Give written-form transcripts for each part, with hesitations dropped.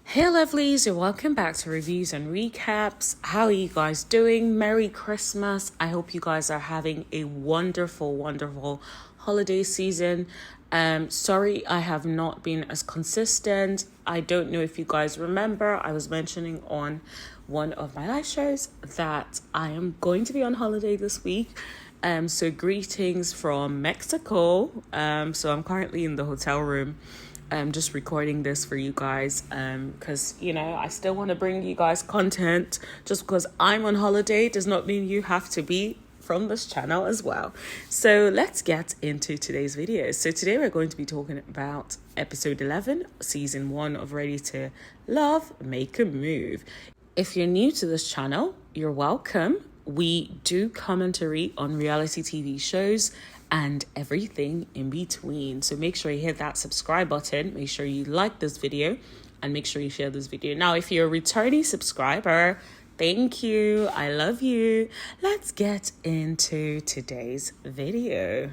Hey lovelies, and welcome back to Reviews and Recaps. How are you guys doing? Merry Christmas. I hope you guys are having a wonderful holiday season. Sorry I have not been as consistent. I don't know if you guys remember, I was mentioning on one of my live shows that I am going to be on holiday this week. So greetings from Mexico. So I'm currently in the hotel room. Just recording this for you guys because I still want to bring you guys content. Just because I'm on holiday does not mean you have to be from this channel as well. So let's get into today's video. So today we're going to be talking about episode 11 season 1 of Ready to Love, Make a Move. If you're new to this channel, you're welcome. We do commentary on reality TV shows and everything in between. So make sure you hit that subscribe button. Make sure you like this video and make sure you share this video. Now, if you're a returning subscriber, thank you. I love you. Let's get into today's video.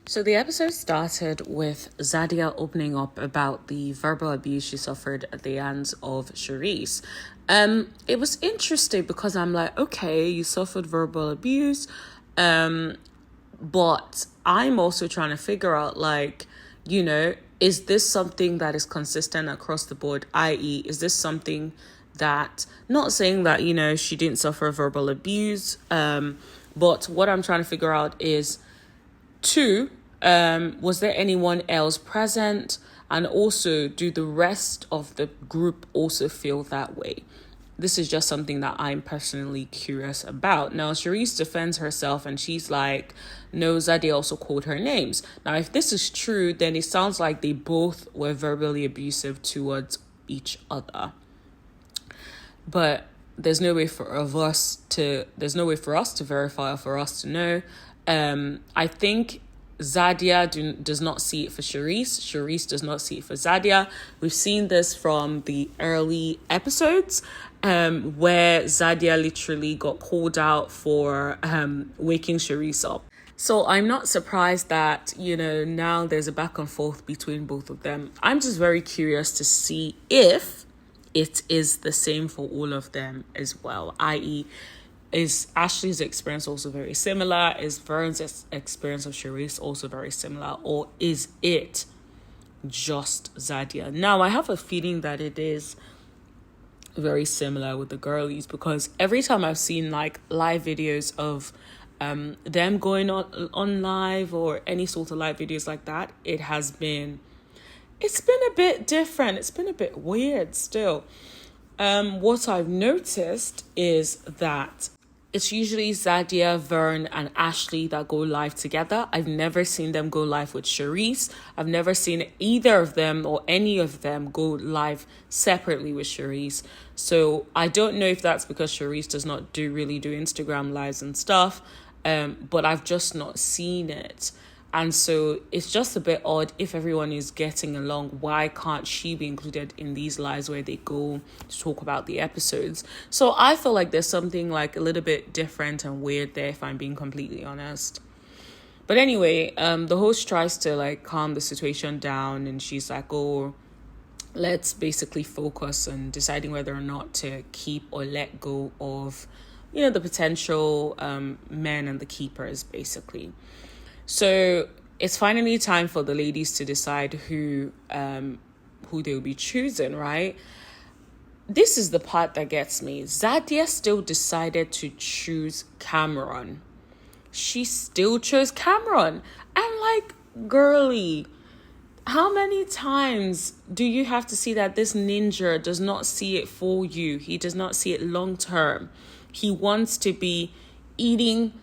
So the episode started with Zadia opening up about the verbal abuse she suffered at the hands of Charisse. It was interesting because I'm like, okay, you suffered verbal abuse, but I'm also trying to figure out, is this something that is consistent across the board? I.e., is this something that, not saying that, she didn't suffer verbal abuse, but what I'm trying to figure out is, two, was there anyone else present? And also, do the rest of the group also feel that way? This is just something that I'm personally curious about. Now, Charisse defends herself and she's like, no, Zadia also called her names. Now, if this is true, then it sounds like they both were verbally abusive towards each other. But there's no way for us to verify or for us to know. I think Zadia does not see it for Charisse. Charisse does not see it for Zadia. We've seen this from the early episodes where Zadia literally got called out for waking Charisse up. So I'm not surprised that, now there's a back and forth between both of them. I'm just very curious to see if it is the same for all of them as well, i.e., is Ashley's experience also very similar? Is Vern's experience of Charisse also very similar? Or is it just Zadia? Now, I have a feeling that it is very similar with the girlies because every time I've seen live videos of them going on live or any sort of live videos like that, it's been a bit different. It's been a bit weird still. What I've noticed is that it's usually Zadia, Vern, and Ashley that go live together. I've never seen them go live with Charisse. I've never seen either of them or any of them go live separately with Charisse. So I don't know if that's because Charisse does not really do Instagram lives and stuff, but I've just not seen it. And so it's just a bit odd if everyone is getting along. Why can't she be included in these lives where they go to talk about the episodes? So I feel like there's something like a little bit different and weird there, if I'm being completely honest. But anyway, the host tries to calm the situation down and she's like, oh, let's basically focus on deciding whether or not to keep or let go of, the potential men and the keepers, basically. So it's finally time for the ladies to decide who they'll be choosing, right? This is the part that gets me. Zadia still decided to choose Cameron. She still chose Cameron. I'm like, girly, how many times do you have to see that this ninja does not see it for you? He does not see it long term. He wants to be eating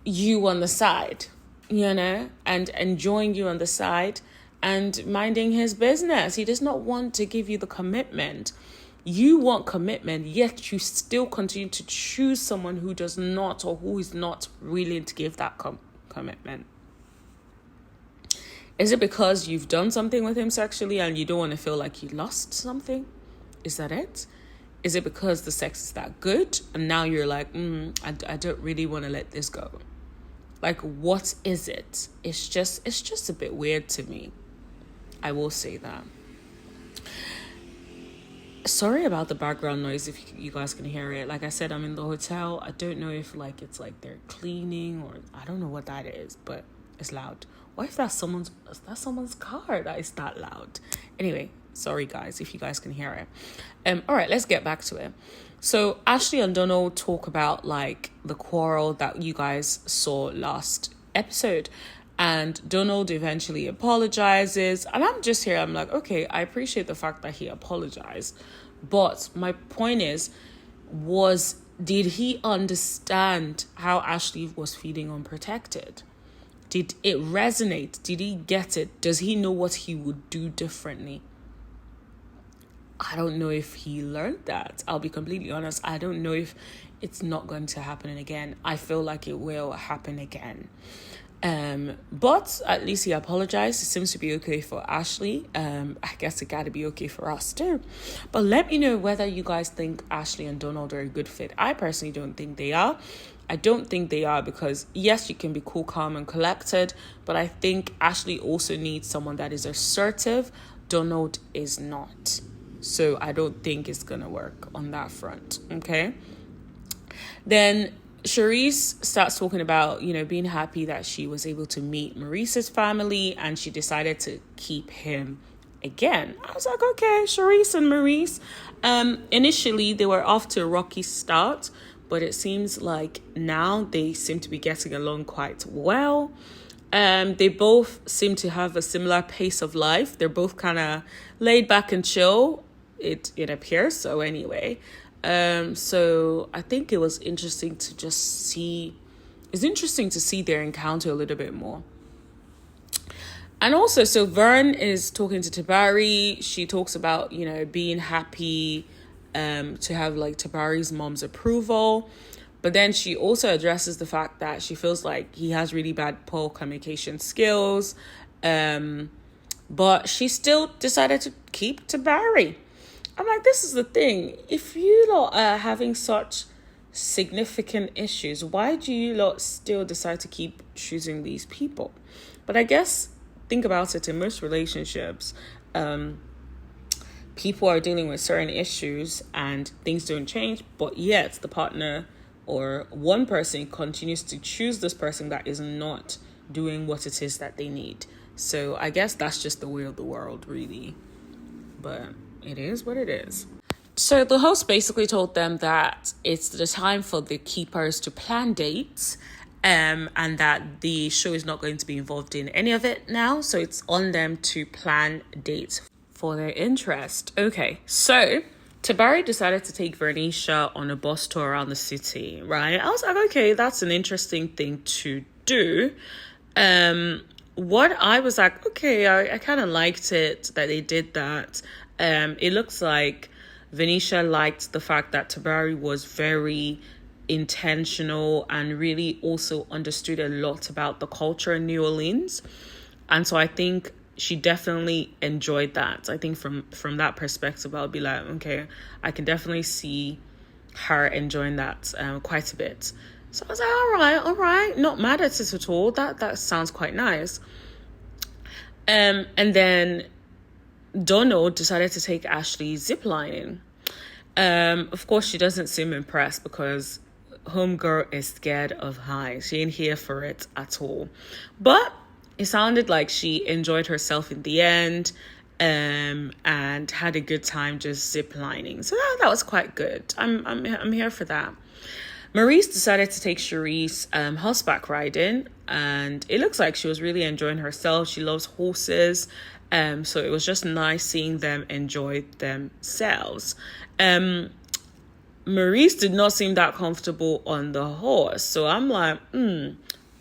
you on the side, and enjoying you on the side and minding his business. He does not want to give you the commitment. You want commitment, yet you still continue to choose someone who does not or who is not willing to give that commitment. Is it because you've done something with him sexually and you don't want to feel like you lost something? Is that it? Is it because the sex is that good and now you're like, I don't really want to let this go? Like, what is it? It's just a bit weird to me. I will say that. Sorry about the background noise if you guys can hear it. Like I said, I'm in the hotel. I don't know if like it's like they're cleaning or I don't know what that is, but it's loud. What if that's someone's car that is that loud? Anyway, sorry guys if you guys can hear it. All right, let's get back to it. So Ashley and Donald talk about like the quarrel that you guys saw last episode. And Donald eventually apologizes. And I'm just here. I'm like, okay, I appreciate the fact that he apologized. But my point is, did he understand how Ashley was feeling unprotected? Did it resonate? Did he get it? Does he know what he would do differently? I don't know if he learned that. I'll be completely honest. I don't know if it's not going to happen again. I feel like it will happen again. But at least he apologized. It seems to be okay for Ashley. I guess it gotta be okay for us too. But let me know whether you guys think Ashley and Donald are a good fit. I personally don't think they are. I don't think they are because yes, you can be cool, calm, and collected, but I think Ashley also needs someone that is assertive. Donald is not. So I don't think it's gonna work on that front. Okay. Then Charisse starts talking about, being happy that she was able to meet Maurice's family and she decided to keep him again. I was like, okay, Charisse and Maurice. Initially, they were off to a rocky start, but it seems like now they seem to be getting along quite well. They both seem to have a similar pace of life. They're both kind of laid back and chill. It appears so anyway. So I think it was interesting to just see. It's interesting to see their encounter a little bit more. And also, so Vern is talking to Tabari. She talks about, being happy to have like Tabari's mom's approval. But then she also addresses the fact that she feels like he has really poor communication skills. But she still decided to keep Tabari. I'm like, this is the thing. If you lot are having such significant issues, why do you lot still decide to keep choosing these people? But I guess, think about it, in most relationships, people are dealing with certain issues and things don't change, but yet the partner or one person continues to choose this person that is not doing what it is that they need. So I guess that's just the way of the world, really. But it is what it is. So the host basically told them that it's the time for the keepers to plan dates, and that the show is not going to be involved in any of it now. So it's on them to plan dates for their interest. Okay, so Tabari decided to take Vernisha on a bus tour around the city, right? I was like, okay, that's an interesting thing to do. What I was like, okay, I kind of liked it that they did that. It looks like Venetia liked the fact that Tabari was very intentional and really also understood a lot about the culture in New Orleans. And so I think she definitely enjoyed that. I think from that perspective, I'll be like, okay, I can definitely see her enjoying that quite a bit. So I was like, all right, not mad at it at all. That sounds quite nice. And then Donald decided to take Ashley ziplining. Of course, she doesn't seem impressed because homegirl is scared of heights. She ain't here for it at all. But it sounded like she enjoyed herself in the end, and had a good time just ziplining. So that was quite good. I'm here for that. Maurice decided to take Charisse horseback riding, and it looks like she was really enjoying herself. She loves horses. So it was just nice seeing them enjoy themselves. Maurice did not seem that comfortable on the horse. So I'm like,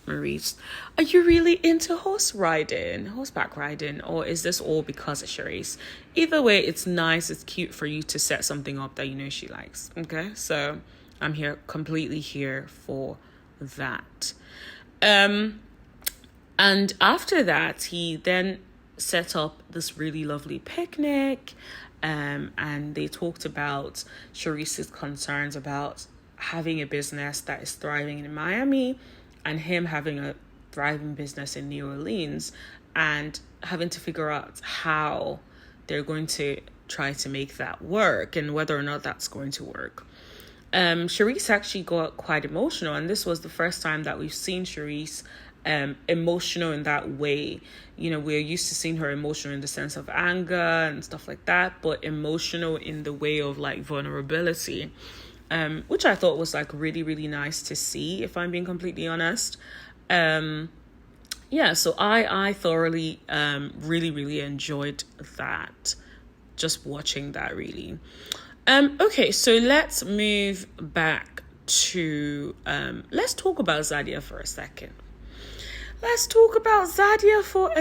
Maurice, are you really into horseback riding? Or is this all because of Charisse? Either way, it's nice. It's cute for you to set something up that you know she likes. Okay, so I'm completely here for that. And after that, he then set up this really lovely picnic, and they talked about Charisse's concerns about having a business that is thriving in Miami and him having a thriving business in New Orleans, and having to figure out how they're going to try to make that work, and whether or not that's going to work. Charisse actually got quite emotional, and this was the first time that we've seen Charisse emotional in that way. You know, we're used to seeing her emotional in the sense of anger and stuff like that, but emotional in the way of like vulnerability, which I thought was like really, really nice to see, if I'm being completely honest. Yeah, so I thoroughly really, really enjoyed that, just watching that, really. Okay, so let's move back to let's talk about Zadia for a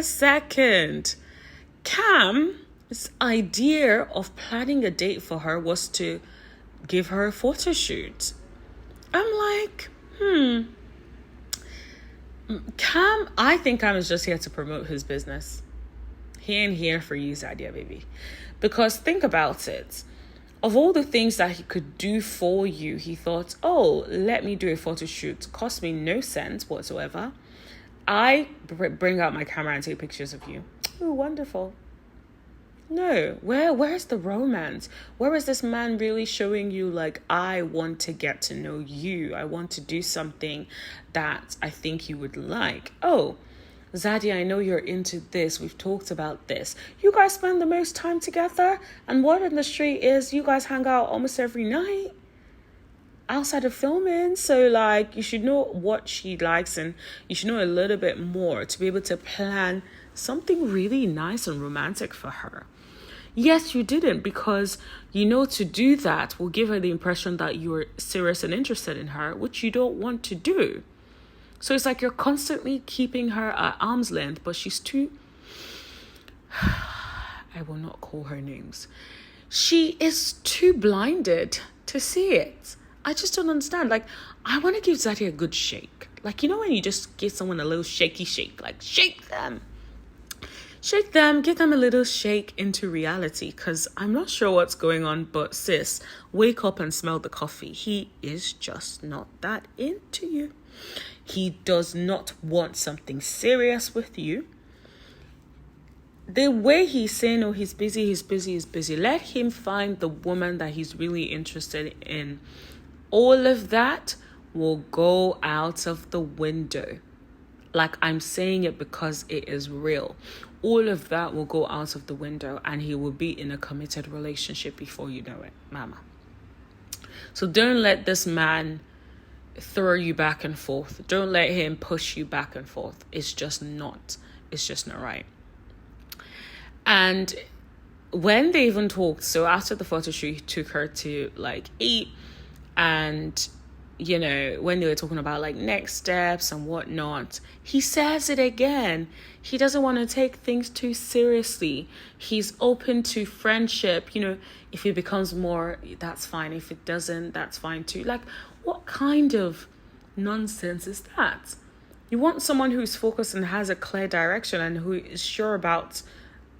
second. Cam's idea of planning a date for her was to give her a photo shoot. I'm like, I think Cam is just here to promote his business. He ain't here for you, Zadia, baby. Because think about it. Of all the things that he could do for you, he thought, oh, let me do a photo shoot. Cost me no cents whatsoever. I bring out my camera and take pictures of you. Oh, wonderful. No, where's the romance? Where is this man really showing you, like, I want to get to know you. I want to do something that I think you would like. Oh, Zadia, I know you're into this. We've talked about this. You guys spend the most time together. And word in the street is you guys hang out almost every night outside of filming. So, like, you should know what she likes, and you should know a little bit more to be able to plan something really nice and romantic for her. Yes, you didn't, because you know to do that will give her the impression that you're serious and interested in her, which you don't want to do. So it's like you're constantly keeping her at arm's length, but she's too... I will not call her names. She is too blinded to see it. I just don't understand. Like, I want to give Zadia a good shake. Like, you know when you just give someone a little shaky shake? Like, shake them. Shake them, give them a little shake into reality, because I'm not sure what's going on, but sis, wake up and smell the coffee. He is just not that into you. He does not want something serious with you. The way he's saying, oh, he's busy. Let him find the woman that he's really interested in. All of that will go out of the window. Like, I'm saying it because it is real. All of that will go out of the window, and he will be in a committed relationship before you know it, mama. So don't let this man throw you back and forth. Don't let him push you back and forth. It's just not right. And when they even talked, so after the photo shoot, he took her to like eat, and you know, when they were talking about like next steps and whatnot, he says it again. He doesn't want to take things too seriously. He's open to friendship. You know, if it becomes more, that's fine. If it doesn't, that's fine too. Like, what kind of nonsense is that? You want someone who's focused and has a clear direction and who is sure about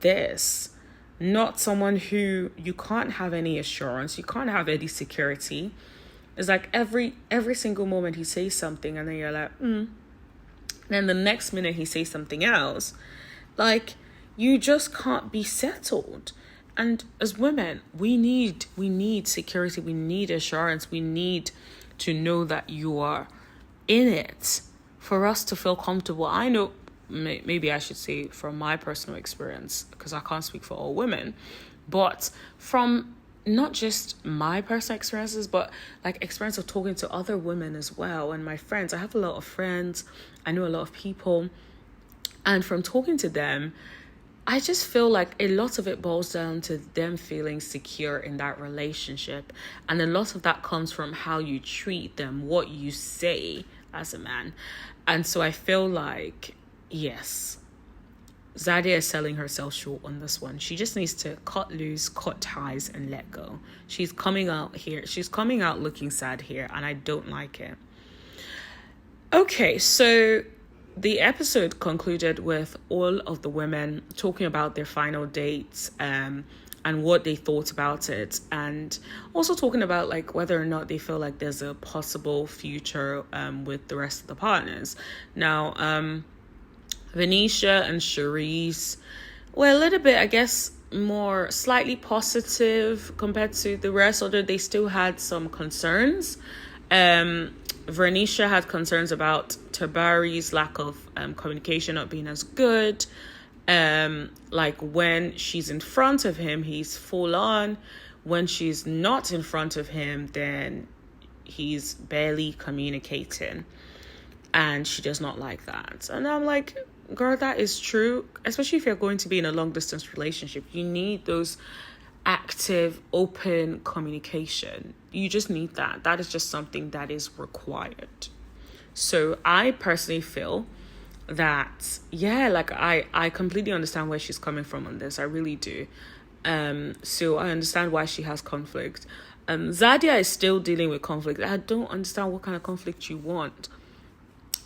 this, not someone who you can't have any assurance, you can't have any security. It's like every single moment he says something, and then you're like, Then the next minute he says something else. Like, you just can't be settled. And as women, we need security. We need assurance. We need to know that you are in it for us to feel comfortable. I know, maybe I should say from my personal experience, because I can't speak for all women, but from not just my personal experiences, but like experience of talking to other women as well, and my friends. I have a lot of friends. I know a lot of people. And from talking to them, I just feel like a lot of it boils down to them feeling secure in that relationship. And a lot of that comes from how you treat them, what you say as a man. And so I feel like, yes, Zadia is selling herself short on this one. She just needs to cut loose, cut ties, and let go. She's coming out looking sad here, and I don't like it. Okay, so the episode concluded with all of the women talking about their final dates and what they thought about it, and also talking about like whether or not they feel like there's a possible future with the rest of the partners. Now, Venetia and Charisse Well, a little bit, I guess, more slightly positive compared to the rest, although they still had some concerns. Vernisha had concerns about Tabari's lack of communication not being as good. Like when she's in front of him, he's full on. When she's not in front of him, then he's barely communicating. And she does not like that. And I'm like, girl, that is true. Especially if you're going to be in a long distance relationship. You need those active, open communication. You just need that. That is just something that is required. So I personally feel that, yeah, like I completely understand where she's coming from on this. I really do. So I understand why she has conflict. Zadia is still dealing with conflict. I don't understand what kind of conflict you want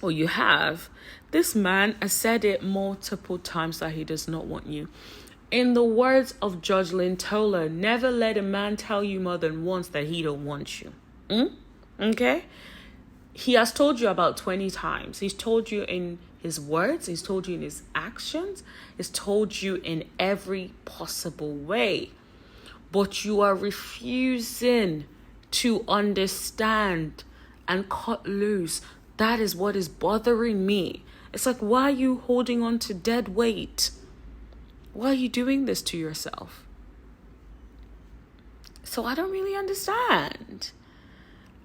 or you have. This man has said it multiple times that he does not want you. In the words of Judge Lynn Toller, never let a man tell you more than once that he don't want you. Okay? He has told you about 20 times. He's told you in his words. He's told you in his actions. He's told you in every possible way. But you are refusing to understand and cut loose. That is what is bothering me. It's like, why are you holding on to dead weight? Why are you doing this to yourself? So I don't really understand.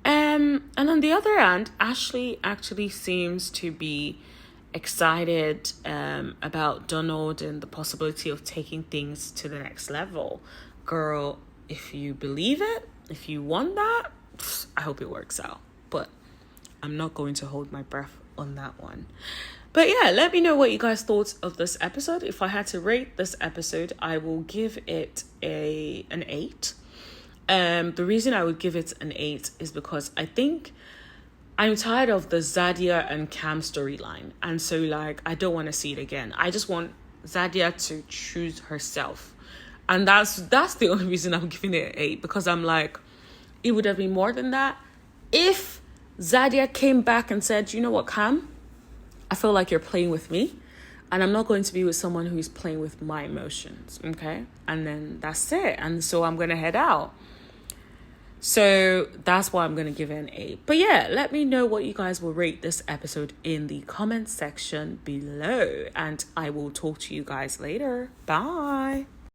And on the other hand, Ashley actually seems to be excited about Donald and the possibility of taking things to the next level. Girl, if you believe it, if you want that, I hope it works out. But I'm not going to hold my breath on that one. But yeah, let me know what you guys thought of this episode. If I had to rate this episode, I will give it an 8. The reason I would give it an 8 is because I think I'm tired of the Zadia and Cam storyline. And so like, I don't want to see it again. I just want Zadia to choose herself. And that's the only reason I'm giving it an 8. Because I'm like, it would have been more than that if Zadia came back and said, you know what, Cam? I feel like you're playing with me. And I'm not going to be with someone who's playing with my emotions. Okay? And then that's it. And so I'm going to head out. So that's why I'm going to give it an 8. But yeah, let me know what you guys will rate this episode in the comment section below. And I will talk to you guys later. Bye.